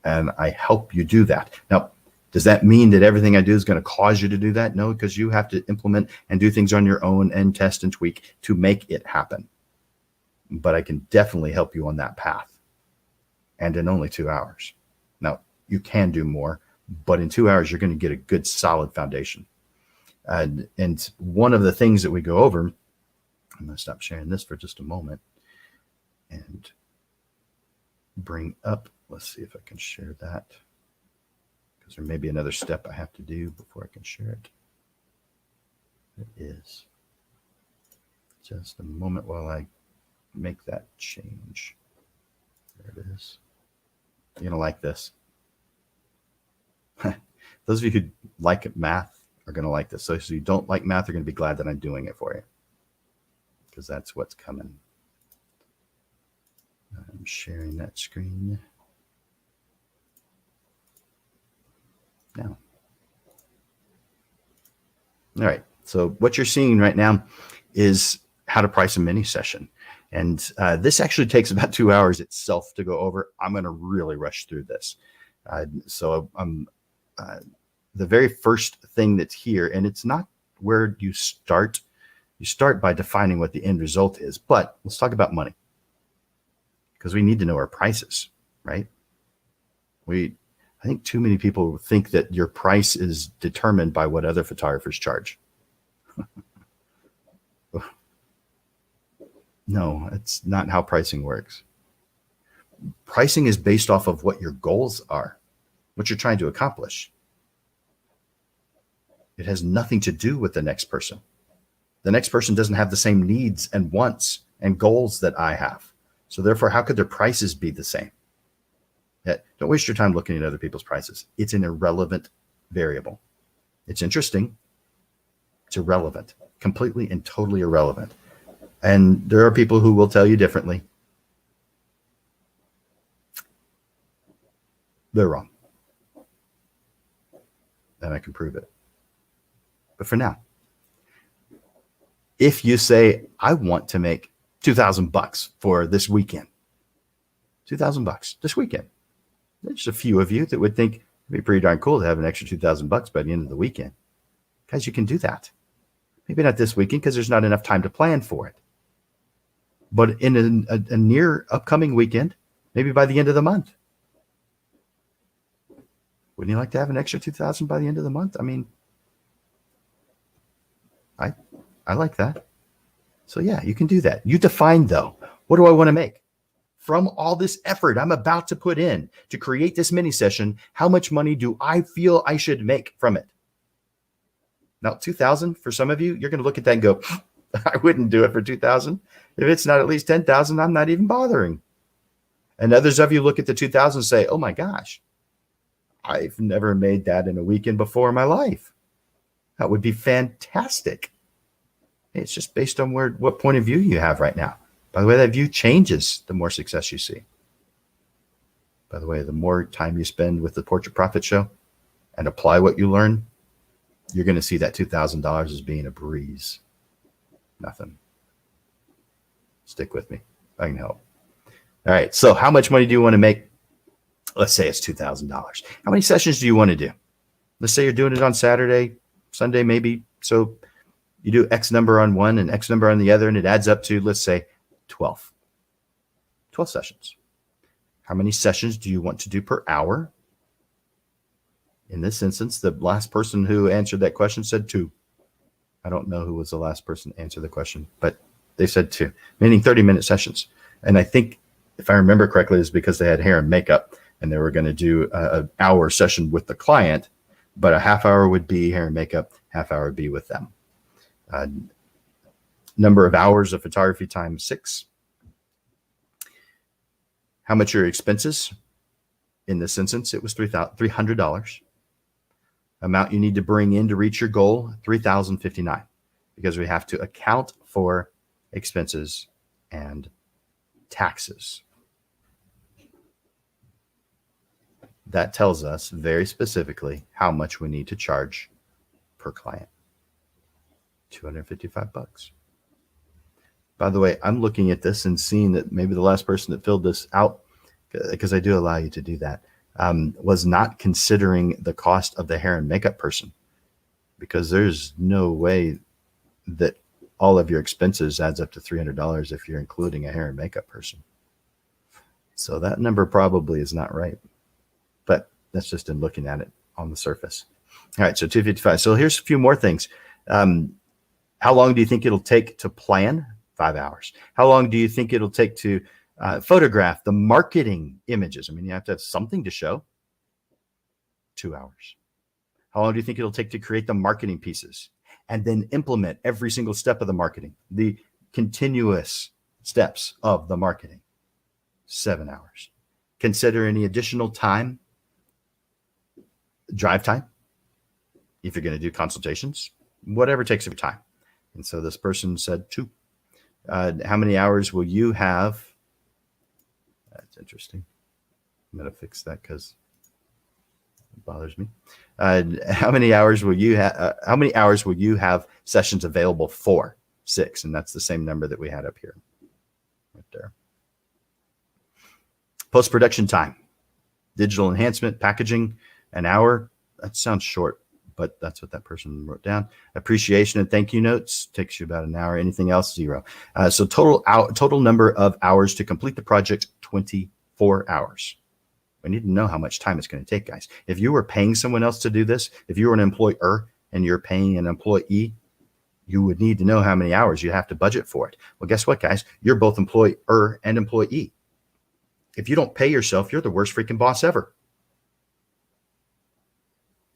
And I help you do that. Now, does that mean that everything I do is going to cause you to do that? No, because you have to implement and do things on your own and test and tweak to make it happen. But I can definitely help you on that path, and in only 2 hours. Now, you can do more, but in 2 hours, you're going to get a good, solid foundation. And one of the things that we go over, I'm going to stop sharing this for just a moment and bring up, let's see if I can share that, because there may be another step I have to do before I can share it. It is. Just a moment while I make that change. There it is. You're going to like this. Those of you who like math are going to like this. So if you don't like math, you're going to be glad that I'm doing it for you, because that's what's coming. I'm sharing that screen now. All right. So what you're seeing right now is how to price a mini session. And this actually takes about 2 hours itself to go over. I'm going to really rush through this. So the very first thing that's here, and it's not where you start. You start by defining what the end result is. But let's talk about money, because we need to know our prices, right? I think too many people think that your price is determined by what other photographers charge. No, it's not how pricing works. Pricing is based off of what your goals are, what you're trying to accomplish. It has nothing to do with the next person. The next person doesn't have the same needs and wants and goals that I have. So therefore, how could their prices be the same? Don't waste your time looking at other people's prices. It's an irrelevant variable. It's interesting. It's irrelevant, completely and totally irrelevant. And there are people who will tell you differently. They're wrong. And I can prove it. But for now, if you say, I want to make $2,000 for this weekend, $2,000 this weekend, there's a few of you that would think it'd be pretty darn cool to have an extra $2,000 by the end of the weekend. Guys, you can do that. Maybe not this weekend because there's not enough time to plan for it. But in a near upcoming weekend, maybe by the end of the month. Wouldn't you like to have an extra $2,000 by the end of the month? I mean, I like that. So yeah, you can do that. You define, though, what do I want to make? From all this effort I'm about to put in to create this mini session, how much money do I feel I should make from it? Now, $2,000 for some of you, you're going to look at that and go, I wouldn't do it for $2,000. If it's not at least $10,000, I'm not even bothering. And others of you look at the $2,000 and say, oh my gosh, I've never made that in a weekend before in my life. That would be fantastic. It's just based on what point of view you have right now. By the way, that view changes the more success you see. By the way, the more time you spend with the Portrait Profit Show and apply what you learn, you're going to see that $2,000 as being a breeze. Nothing. Stick with me. I can help. All right. So how much money do you want to make? Let's say it's $2,000. How many sessions do you want to do? Let's say you're doing it on Saturday, Sunday, maybe. So you do X number on one and X number on the other, and it adds up to, let's say, 12 sessions. How many sessions do you want to do per hour? In this instance, the last person who answered that question said 2. I don't know who was the last person to answer the question, but they said 2, meaning 30-minute sessions. And I think, if I remember correctly, it's because they had hair and makeup, and they were going to do an hour session with the client, but a half hour would be hair and makeup, half hour would be with them. Number of hours of photography times 6. How much are your expenses? In this instance, it was $300. Amount you need to bring in to reach your goal, $3,059, because we have to account for expenses and taxes. That tells us very specifically how much we need to charge per client. $255. By the way, I'm looking at this and seeing that maybe the last person that filled this out, because I do allow you to do that, was not considering the cost of the hair and makeup person, because there's no way that all of your expenses adds up to $300 if you're including a hair and makeup person. So that number probably is not right, but that's just in looking at it on the surface. All right, so $255. So here's a few more things. How long do you think it'll take to plan? 5 hours. How long do you think it'll take to photograph the marketing images? I mean, you have to have something to show. 2 hours. How long do you think it'll take to create the marketing pieces and then implement every single step of the marketing, the continuous steps of the marketing? 7 hours. Consider any additional time, drive time, If you're going to do consultations, whatever takes your time. And so this person said 2. How many hours will you have? That's interesting. I'm going to fix that because it bothers me. How many hours will you have? How many hours will you have sessions available for? 6, and that's the same number that we had up here, right there. Post-production time, digital enhancement, packaging, an hour. That sounds short, but that's what that person wrote down. Appreciation and thank you notes takes you about an hour. Anything else? 0. So total number of hours to complete the project, 24 hours. We need to know how much time it's going to take, guys. If you were paying someone else to do this, if you were an employer and you're paying an employee, you would need to know how many hours you have to budget for it. Well, guess what, guys? You're both employer and employee. If you don't pay yourself, you're the worst freaking boss ever.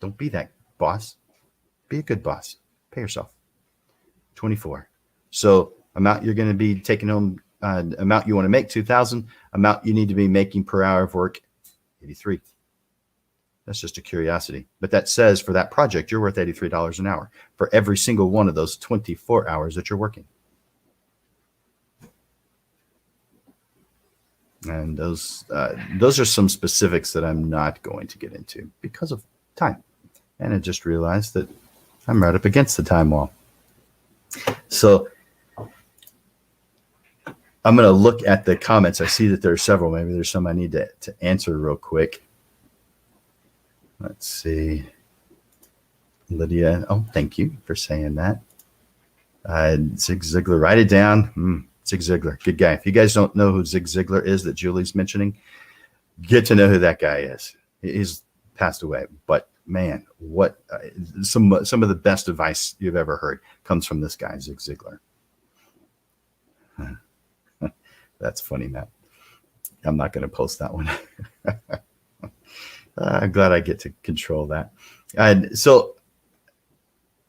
Don't be that boss. Be a good boss. Pay yourself. 24. So amount you're going to be taking home, amount you want to make, 2,000. Amount you need to be making per hour of work, 83. That's just a curiosity. But that says for that project, you're worth $83 an hour for every single one of those 24 hours that you're working. And those are some specifics that I'm not going to get into because of time. And I just realized that I'm right up against the time wall. So I'm going to look at the comments. I see that there are several. Maybe there's some I need to answer real quick. Let's see. Lydia. Oh, thank you for saying that. Zig Ziglar. Write it down. Zig Ziglar. Good guy. If you guys don't know who Zig Ziglar is that Julie's mentioning, get to know who that guy is. He's passed away. But man, what some of the best advice you've ever heard comes from this guy, Zig Ziglar. That's funny, Matt. I'm not going to post that one. I'm glad I get to control that. So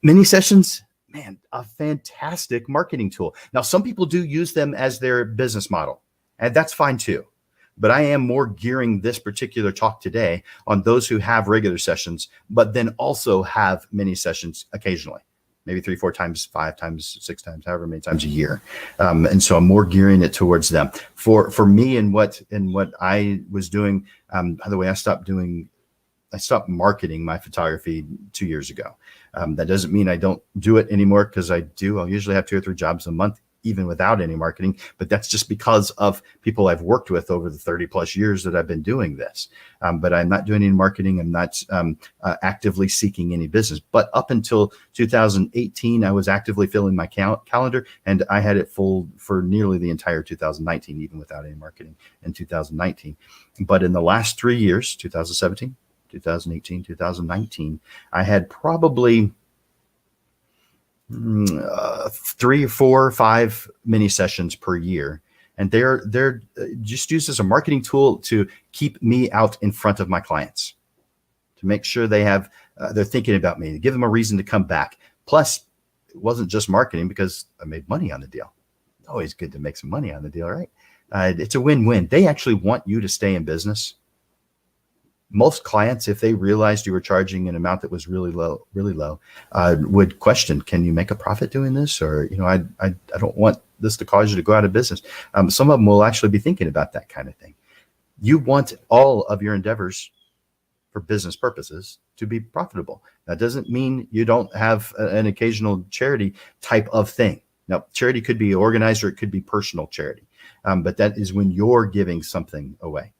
mini sessions, man, a fantastic marketing tool. Now, some people do use them as their business model, and that's fine too. But I am more gearing this particular talk today on those who have regular sessions, but then also have mini sessions occasionally, maybe 3, 4 times, 5 times, 6 times, however many times a year. And so I'm more gearing it towards them. For me and what I was doing, by the way, I stopped marketing my photography 2 years ago. That doesn't mean I don't do it anymore, because I do. I'll usually have 2 or 3 jobs a month, even without any marketing. But that's just because of people I've worked with over the 30 plus years that I've been doing this. But I'm not doing any marketing. I'm not actively seeking any business. But up until 2018, I was actively filling my calendar, and I had it full for nearly the entire 2019, even without any marketing in 2019. But in the last 3 years, 2017, 2018, 2019, I had probably 3, 4, 5 mini sessions per year. And they're just used as a marketing tool to keep me out in front of my clients, to make sure they have, they're thinking about me, to give them a reason to come back. Plus, it wasn't just marketing, because I made money on the deal. It's always good to make some money on the deal, right? It's a win-win. They actually want you to stay in business. Most clients, if they realized you were charging an amount that was really low, would question, can you make a profit doing this? Or, I don't want this to cause you to go out of business. Some of them will actually be thinking about that kind of thing. You want all of your endeavors for business purposes to be profitable. That doesn't mean you don't have an occasional charity type of thing. Now, charity could be organized, or it could be personal charity. But that is when you're giving something away.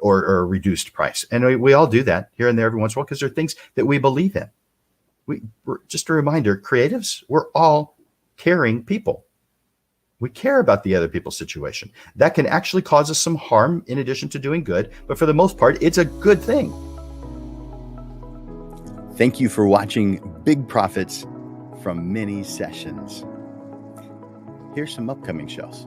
Or a reduced price. And we all do that here and there every once in a while, because there are things that we believe in. We're just a reminder, creatives, we're all caring people. We care about the other people's situation. That can actually cause us some harm in addition to doing good, but for the most part, it's a good thing. Thank you for watching Big Profits from Mini Sessions. Here's some upcoming shows.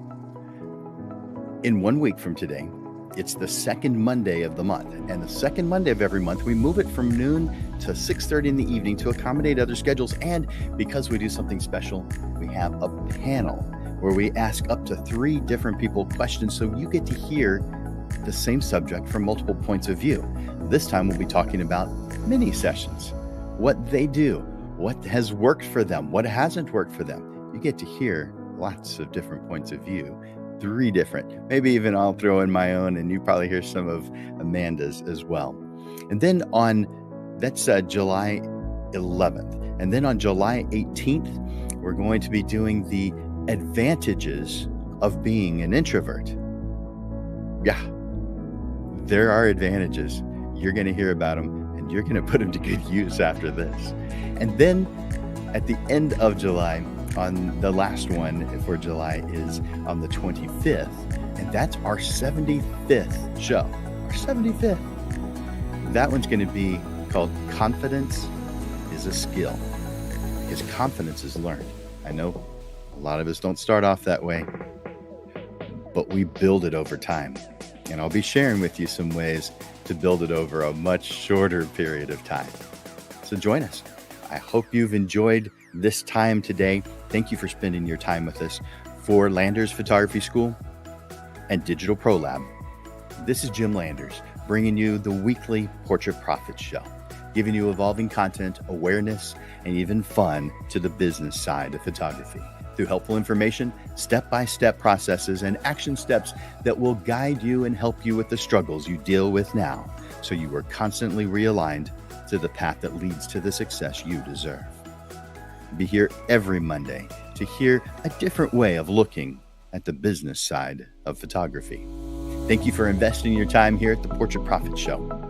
In 1 week from today, it's the second Monday of the month. And the second Monday of every month, we move it from noon to 6:30 in the evening to accommodate other schedules. And because we do something special, we have a panel where we ask up to 3 different people questions, so you get to hear the same subject from multiple points of view. This time we'll be talking about mini sessions. what they do, what has worked for them, what hasn't worked for them. You get to hear lots of different points of view, 3 different. Maybe even I'll throw in my own, and you probably hear some of Amanda's as well. And then that's July 11th. And then on July 18th, we're going to be doing the advantages of being an introvert. Yeah, there are advantages. You're going to hear about them, and you're going to put them to good use after this. And then at the end of July, on the last one for July is on the 25th, and that's our 75th show. Our 75th. That one's going to be called Confidence is a Skill, because confidence is learned. I know a lot of us don't start off that way, but we build it over time. And I'll be sharing with you some ways to build it over a much shorter period of time. So join us. I hope you've enjoyed this time today. Thank you for spending your time with us. For Landers Photography School and Digital Pro Lab, this is Jim Landers, bringing you the weekly Portrait Profits Show, giving you evolving content, awareness, and even fun to the business side of photography through helpful information, step-by-step processes, and action steps that will guide you and help you with the struggles you deal with now, so you are constantly realigned to the path that leads to the success you deserve. Be here every Monday to hear a different way of looking at the business side of photography. Thank you for investing your time here at the Portrait Profits Show.